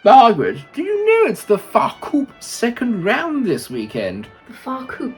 Margaret, do you know it's the Far Coop second round this weekend? The Far Coop?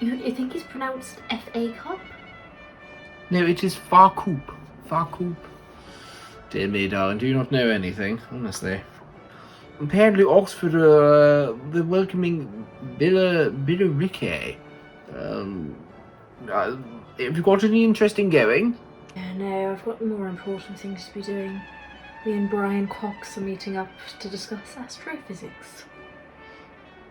You think it's pronounced FA Cup? No, it is Far Coop. Far Coop. Dear me, darling, do you not know anything? Honestly. Apparently Oxford they're welcoming Billericay. Have you got any interest in going? No, I've got more important things to be doing. Me and Brian Cox are meeting up to discuss astrophysics.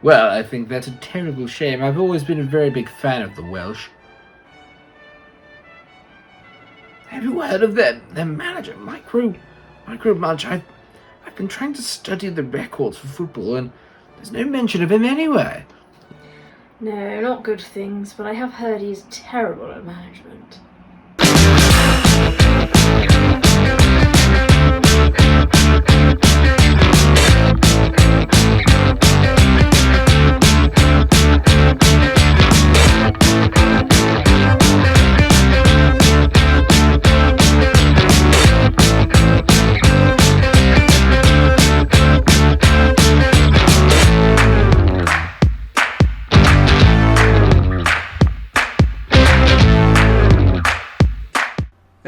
Well, I think that's a terrible shame. I've always been a very big fan of the Welsh. Have you heard of their manager, Mikero Munch? I've been trying to study the records for football, and there's no mention of him anywhere. No, not good things, but I have heard he's terrible at management.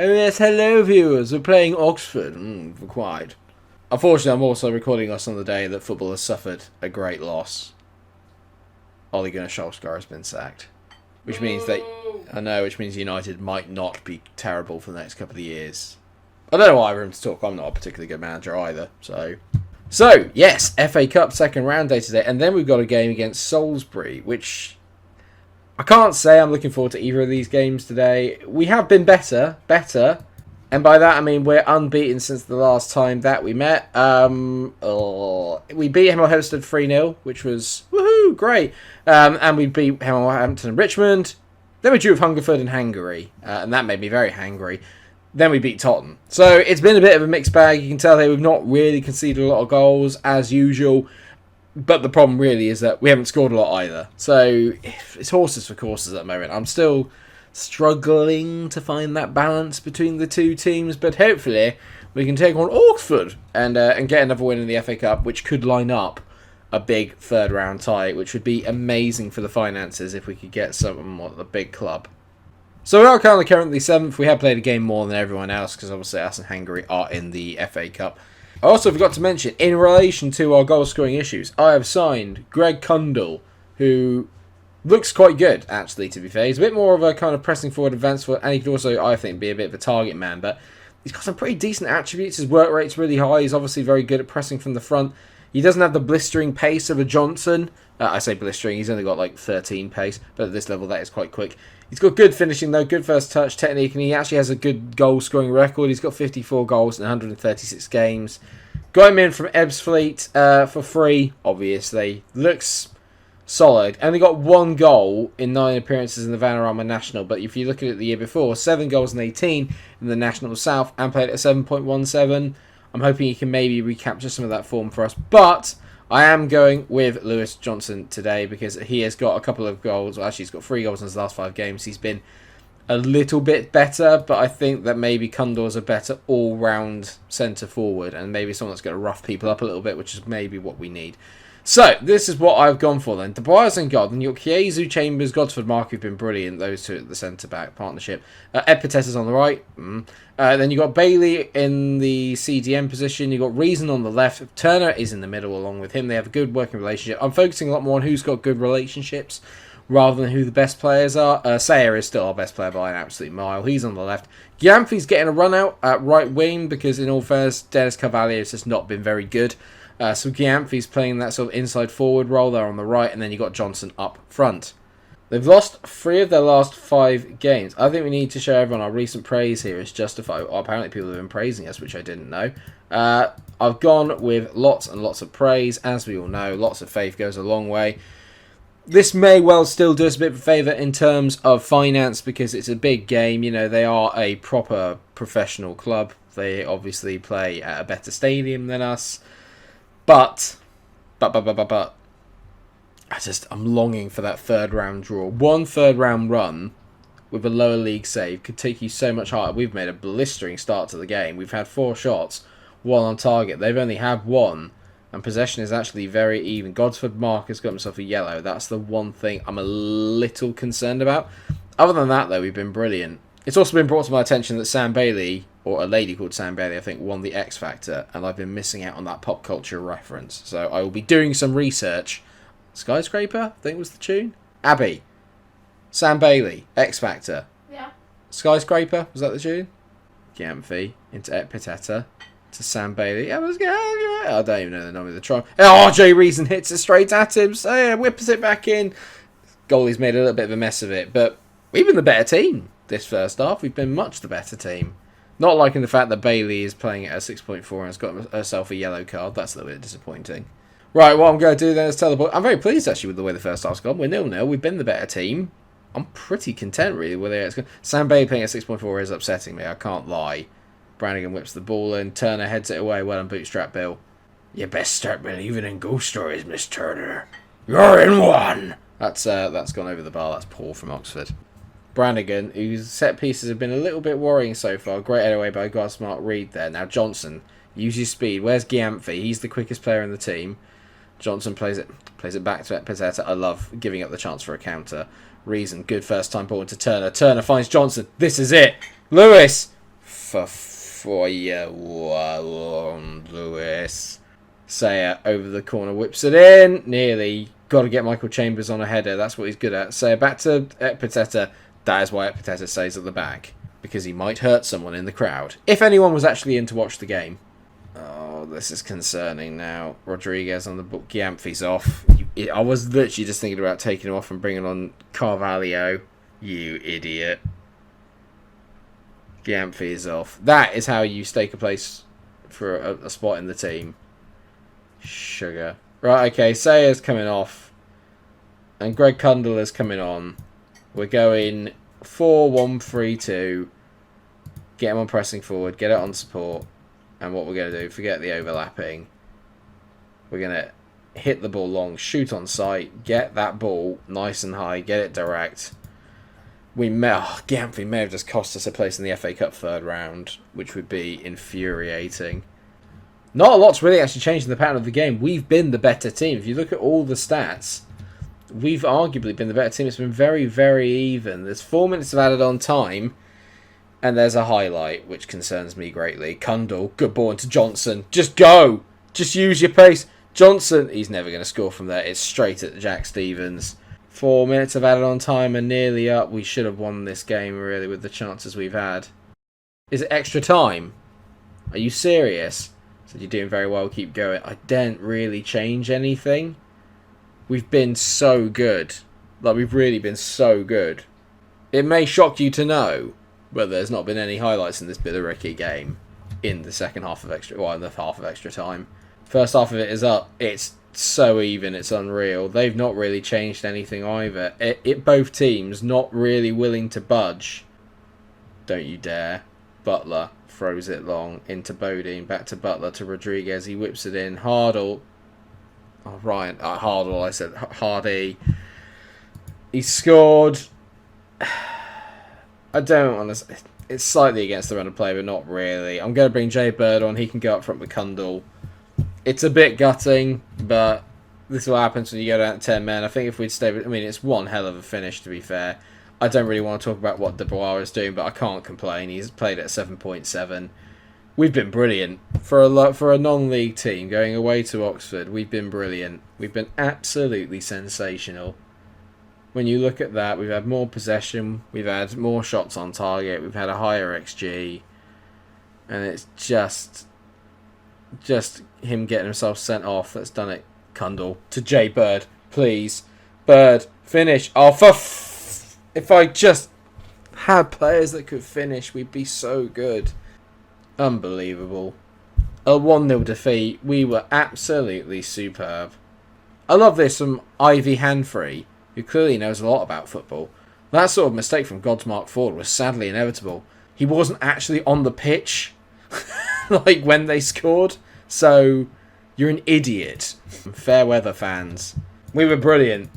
Oh yes, hello viewers, we're playing Oxford. Quite. Unfortunately, I'm also recording us on the day that football has suffered a great loss. Ole Gunnar Solskjaer has been sacked. Which means United might not be terrible for the next couple of years. I don't know why I'm to talk, I'm not a particularly good manager either, So, yes, FA Cup second round day today, and then we've got a game against Salisbury, which I can't say I'm looking forward to either of these games today. We have been better, and by that I mean we're unbeaten since the last time that we met. We beat Hemel Hempstead 3-0, which was woohoo, great. And we beat Hemel Hempstead and Richmond. Then we drew with Hungerford and Hangary, and that made me very hangry. Then we beat Tottenham. So it's been a bit of a mixed bag. You can tell that we've not really conceded a lot of goals as usual. But the problem really is that we haven't scored a lot either. So it's horses for courses at the moment. I'm still struggling to find that balance between the two teams. But hopefully we can take on Oxford and get another win in the FA Cup, which could line up a big third round tie, which would be amazing for the finances if we could get someone at the big club. So we are currently 7th. We have played a game more than everyone else because obviously us and Hungary are in the FA Cup. I also forgot to mention, in relation to our goal-scoring issues, I have signed Greg Cundall, who looks quite good, actually, to be fair. He's a bit more of a kind of pressing forward, advanced forward, and he could also, I think, be a bit of a target man. But he's got some pretty decent attributes. His work rate's really high. He's obviously very good at pressing from the front. He doesn't have the blistering pace of a Johnson. I say blistering, he's only got like 13 pace, but at this level that is quite quick. He's got good finishing though, good first touch technique, and he actually has a good goal scoring record. He's got 54 goals in 136 games. Got him in from Ebbsfleet for free, obviously. Looks solid. Only got 1 goal in 9 appearances in the Vanarama National, but if you look at it the year before, 7 goals in 18 in the National South and played at 7.17. I'm hoping he can maybe recapture some of that form for us, but I am going with Lewis Johnson today because he has got a couple of goals. Well, actually, he's got 3 goals in his last 5 games. He's been a little bit better, but I think that maybe Cundall's a better all-round centre forward and maybe someone that's going to rough people up a little bit, which is maybe what we need. So, this is what I've gone for then. De Bois and God. Then you've got Kiezu, Chambers, Godford, Mark, who've been brilliant, those two at the centre-back partnership. Epitesses on the right. Then you've got Bailey in the CDM position. You've got Reason on the left. Turner is in the middle along with him. They have a good working relationship. I'm focusing a lot more on who's got good relationships rather than who the best players are. Sayer is still our best player by an absolute mile. He's on the left. Gyamfi's getting a run out at right wing because, in all fairness, Dennis Cavalier has just not been very good. So Gyamfi's playing that sort of inside forward role there on the right, and then you've got Johnson up front. They've lost 3 of their last 5 games. I think we need to show everyone our recent praise here is justified. Well, apparently people have been praising us, which I didn't know. I've gone with lots and lots of praise. As we all know, lots of faith goes a long way. This may well still do us a bit of a favour in terms of finance because it's a big game. You know, they are a proper professional club. They obviously play at a better stadium than us. But I'm longing for that third round draw. 1 third round run with a lower league save could take you so much higher. We've made a blistering start to the game. We've had 4 shots. one on target. They've only had one, and possession is actually very even. Godsford Mark has got himself a yellow. That's the one thing I'm a little concerned about. Other than that, though, we've been brilliant. It's also been brought to my attention that Sam Bailey, or a lady called Sam Bailey, I think, won the X Factor, and I've been missing out on that pop culture reference. So I will be doing some research. Skyscraper, I think was the tune. Abby. Sam Bailey, X Factor. Yeah. Skyscraper, was that the tune? Giampfi into Epiteta to Sam Bailey. I don't even know the name of the try. RJ Reason hits it straight at him. So yeah, whips it back in. Goalie's made a little bit of a mess of it, but we've been the better team this first half. We've been much the better team. Not liking the fact that Bailey is playing at a 6.4 and has got herself a yellow card. That's a little bit disappointing. Right, what I'm going to do then is tell the boy. I'm very pleased actually with the way the first half's gone. We're 0-0. We've been the better team. I'm pretty content really with it. Sam Bailey playing at 6.4 is upsetting me. I can't lie. Brannigan whips the ball in. Turner heads it away. Well done, Bootstrap Bill. You best start believing in ghost stories, Miss Turner. You're in one. That's gone over the bar. That's poor from Oxford. Brannigan, whose set pieces have been a little bit worrying so far. Great head away by Godsmart Reed there. Now Johnson, use your speed. Where's Giampfi? He's the quickest player in the team. Johnson plays it back to Epiteta. I love giving up the chance for a counter. Reason, good first time ball into Turner. Turner finds Johnson. This is it. Lewis. For you, Lewis. Sayer over the corner, whips it in. Nearly. Got to get Michael Chambers on a header. That's what he's good at. Sayer back to Epiteta. That is why Epiteta stays at the back. Because he might hurt someone in the crowd. If anyone was actually in to watch the game. Oh, this is concerning now. Rodriguez on the book. Giampfi's off. I was literally just thinking about taking him off and bringing on Carvalho. You idiot. Giampfi is off. That is how you stake a place for a spot in the team. Sugar. Right, okay. Sayer's coming off. And Greg Cundall is coming on. We're going 4-1-3-2. Get him on pressing forward. Get it on support. And what we're going to do, forget the overlapping. We're going to hit the ball long, shoot on sight, get that ball nice and high, get it direct. Giampfi may have just cost us a place in the FA Cup third round, which would be infuriating. Not a lot's really actually changed in the pattern of the game. We've been the better team. If you look at all the stats, we've arguably been the better team. It's been very, very even. There's 4 minutes of added on time. And there's a highlight, which concerns me greatly. Cundall, good ball into Johnson. Just go! Just use your pace. Johnson, he's never going to score from there. It's straight at Jack Stevens. 4 minutes of added on time and nearly up. We should have won this game, really, with the chances we've had. Is it extra time? Are you serious? So you're doing very well, keep going. I didn't really change anything. We've been so good. Like, we've really been so good. It may shock you to know, but there's not been any highlights in this Billericay game in the second half of extra, well, in the half of extra time. First half of it is up. It's so even, it's unreal. They've not really changed anything either. Both teams not really willing to budge. Don't you dare. Butler throws it long into Bodine, back to Butler to Rodriguez. He whips it in. Hardle. Oh, Ryan. Hardle, I said. Hardy. He scored. I don't want to. It's slightly against the run of play, but not really. I'm going to bring Jay Bird on. He can go up front with Cundall. It's a bit gutting, but this is what happens when you go down to 10 men. I think if we'd stayed, it's one hell of a finish, to be fair. I don't really want to talk about what Dubois is doing, but I can't complain. He's played at 7.7. We've been brilliant for a non-league team going away to Oxford. We've been brilliant. We've been absolutely sensational. When you look at that, we've had more possession, we've had more shots on target, we've had a higher XG, and it's just him getting himself sent off that's done it. Cundall to Jay Bird, please. Bird, finish. Oh, if I just had players that could finish, we'd be so good. Unbelievable. A 1-0 defeat. We were absolutely superb. I love this from Ivy Hanfrey, who clearly knows a lot about football. That sort of mistake from Godsmark Ford was sadly inevitable. He wasn't actually on the pitch like when they scored, so you're an idiot. Fair weather fans. We were brilliant.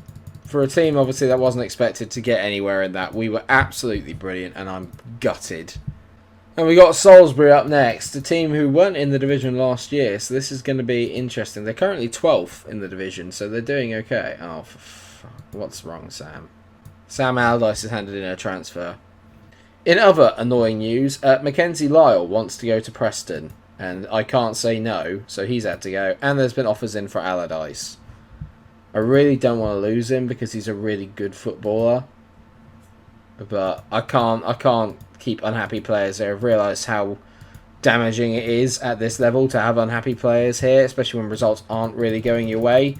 For a team obviously that wasn't expected to get anywhere in that, we were absolutely brilliant, and I'm gutted And we got Salisbury up next, a team who weren't in the division last year, so this is going to be interesting. They're currently 12th in the division, so they're doing okay. Oh, what's wrong, Sam? Sam Allardyce has handed in a transfer. In other annoying news, Mackenzie Lyle wants to go to Preston, and I can't say no, so he's had to go. And there's been offers in for Allardyce. I really don't want to lose him because he's a really good footballer, but I can't keep unhappy players there. I've realised how damaging it is at this level to have unhappy players here, especially when results aren't really going your way.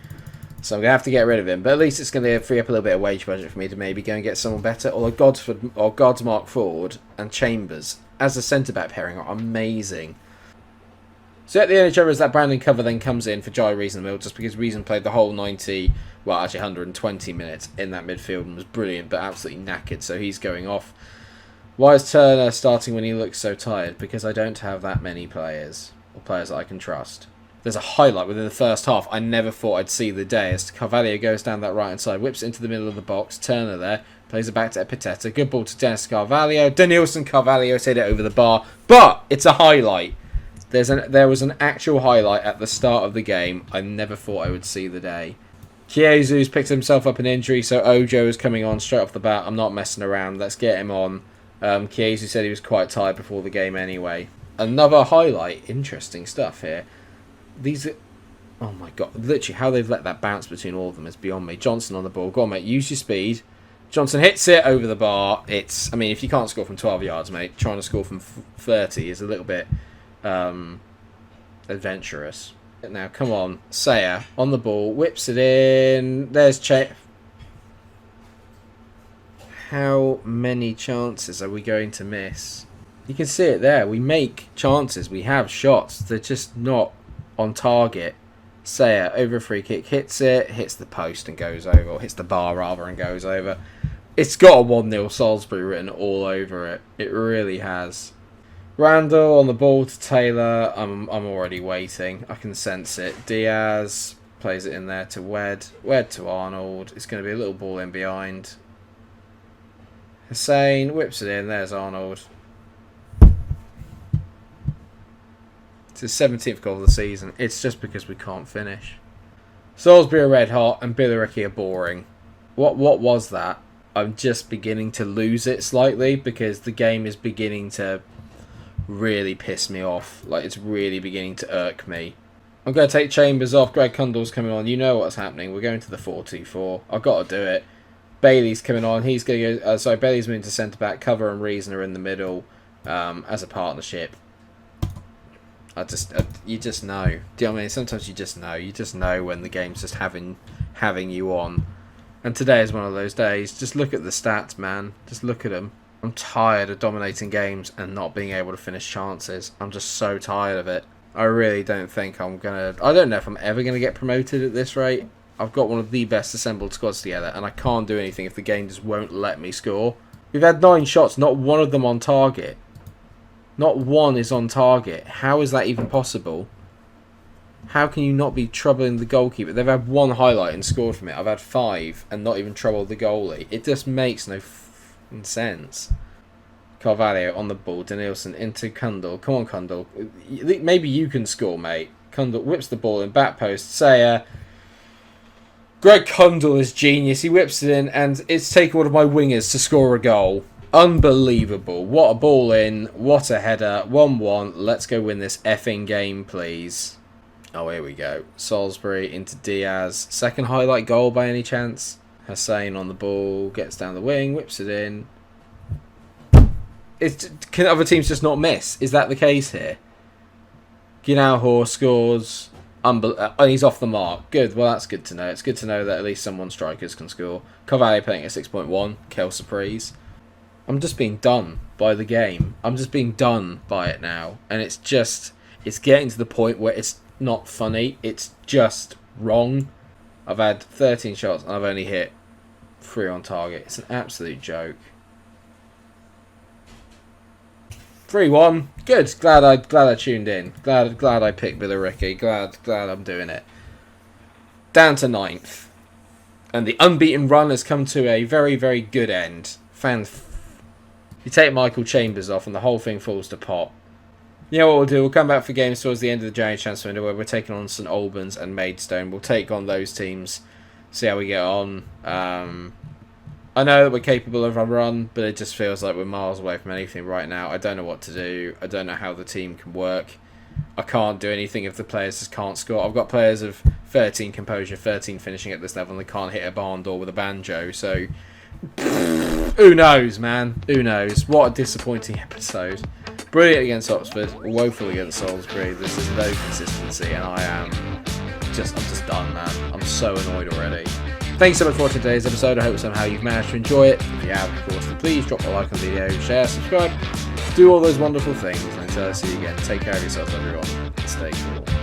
So I'm going to have to get rid of him. But at least it's going to free up a little bit of wage budget for me to maybe go and get someone better. Although Godsmark Ford and Chambers as a centre-back pairing are amazing. So at the end of Chambers, that Brandon Cover then comes in for Jai Reason in the middle, just because Reason played the whole 120 minutes in that midfield and was brilliant, but absolutely knackered. So he's going off. Why is Turner starting when he looks so tired? Because I don't have that many players, or players that I can trust. There's a highlight within the first half I never thought I'd see the day as Carvalho goes down that right hand side, whips it into the middle of the box. Turner there, plays it back to Epiteta. Good ball to Dennis Carvalho. Danielson Carvalho hit it over the bar, but it's a highlight. There was an actual highlight at the start of the game. I never thought I would see the day. Chiesu's picked himself up an injury, so Ojo is coming on straight off the bat. I'm not messing around. Let's get him on. Chiesu said he was quite tired before the game anyway. Another highlight. Interesting stuff here. These are... Oh my god. Literally, how they've let that bounce between all of them is beyond me. Johnson on the ball. Go on, mate. Use your speed. Johnson hits it over the bar. I mean, if you can't score from 12 yards, mate, trying to score from 30 is a little bit adventurous. Now, come on. Sayer on the ball. Whips it in. There's How many chances are we going to miss? You can see it there. We make chances. We have shots. They're just not on target. Sayer over a free kick. Hits it. Hits the post and goes over. Or hits the bar, rather, and goes over. It's got a 1-0 Salisbury written all over it. It really has. Randall on the ball to Taylor. I'm already waiting. I can sense it. Diaz plays it in there to Wed. Wed to Arnold. It's going to be a little ball in behind. Hussein whips it in. There's Arnold. It's his 17th goal of the season. It's just because we can't finish. Salisbury are red hot and Billericay are boring. What was that? I'm just beginning to lose it slightly because the game is beginning to really piss me off. Like, it's really beginning to irk me. I'm going to take Chambers off. Greg Cundall's coming on. You know what's happening. We're going to the 4-2-4. I've got to do it. Bailey's coming on. He's going to go... Bailey's moving to centre-back. Cover and Reason are in the middle as a partnership. You just know. Do you know what I mean? Sometimes you just know. You just know when the game's just having you on. And today is one of those days. Just look at the stats, man. Just look at them. I'm tired of dominating games and not being able to finish chances. I'm just so tired of it. I really don't think I'm going to... I don't know if I'm ever going to get promoted at this rate. I've got one of the best assembled squads together and I can't do anything if the game just won't let me score. We've had 9 shots, not one of them on target. Not one is on target. How is that even possible? How can you not be troubling the goalkeeper? They've had 1 highlight and scored from it. I've had 5 and not even troubled the goalie. It just makes no sense. Carvalho on the ball. Danielson into Cundall. Come on, Cundall. Maybe you can score, mate. Cundall whips the ball in back post. Sayer. Greg Cundall is genius. He whips it in and it's taken one of my wingers to score a goal. Unbelievable. What a ball in. What a header. 1-1. Let's go win this effing game, please. Oh, here we go. Salisbury into Diaz. Second highlight goal by any chance? Hussein on the ball. Gets down the wing. Whips it in. Can other teams just not miss? Is that the case here? Ginauhor scores. And he's off the mark. Good. Well, that's good to know. It's good to know that at least someone strikers can score. Carvalho playing at 6.1. Kel surprise. I'm just being done by the game. I'm just being done by it now. And it's getting to the point where it's not funny. It's just wrong. I've had 13 shots and I've only hit 3 on target. It's an absolute joke. 3-1. Good. Glad I tuned in. Glad I picked Billericay. Glad I'm doing it. Down to 9th. And the unbeaten run has come to a very, very good end. You take Michael Chambers off and the whole thing falls to pot. You know what we'll do? We'll come back for games towards the end of the January transfer window where we're taking on St Albans and Maidstone. We'll take on those teams, see how we get on. I know that we're capable of a run, but it just feels like we're miles away from anything right now. I don't know what to do. I don't know how the team can work. I can't do anything if the players just can't score. I've got players of 13 composure, 13 finishing at this level, and they can't hit a barn door with a banjo. So, who knows, man? Who knows? What a disappointing episode. Brilliant against Oxford, woeful against Salisbury. This is no consistency, and I'm just done, man. I'm so annoyed already. Thanks so much for watching today's episode. I hope somehow you've managed to enjoy it. If you have, of course, then please drop a like on the video, share, subscribe, do all those wonderful things. And until I see you again, take care of yourselves, everyone, and stay cool.